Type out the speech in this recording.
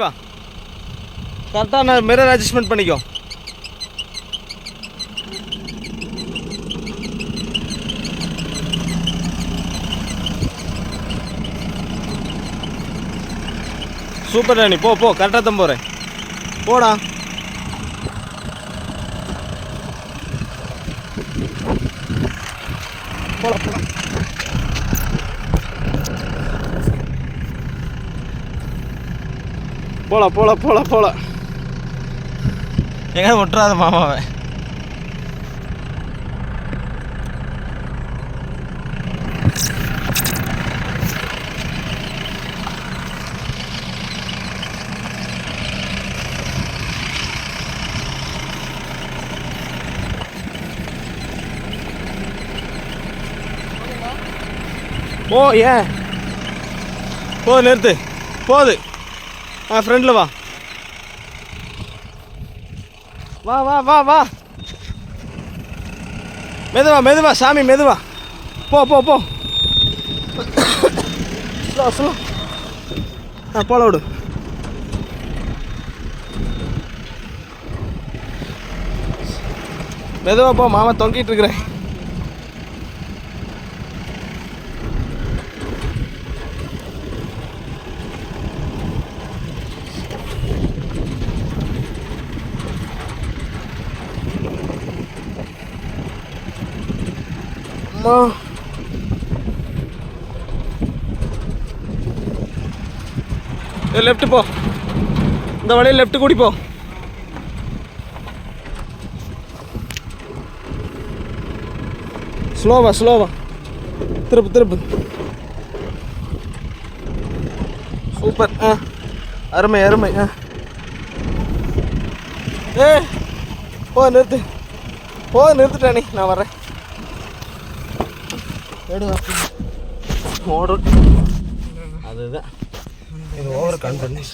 வா கரெக்டாக நான் மிரர் அட்ஜஸ்ட்மெண்ட் பண்ணிக்கோ. சூப்பர் ராணி, போ போ, கரெக்டாக தான் போகிறேன். போடா. போல போல போல போல போல போல எங்க விட்டுறாத மாமாவை. ஓ ஏன் போ, நிறுத்து, போகுது. ஃப்ரெண்டில் வா வா வா வா வா, மெதுவா மெதுவா சாமி, மெதுவா போ போ போ. Slow slow. போல விடு. மெதுவா போ, மாமா தொங்கிட்டு இருக்கிறேன். லெஃப்ட் போ, இந்த வழியில் லெஃப்ட் கூடி போ. ஸ்லோவா ஸ்லோவா, திருப்பு திருப்பு. சூப்பர். அருமை அருமை. போ, நிறுத்து, போ, நிறுத்துட்டா நீ, நான் வர்றேன். ஓடுற அதுதான் இது ஓவர் கான்ஃபிடன்ஸ்.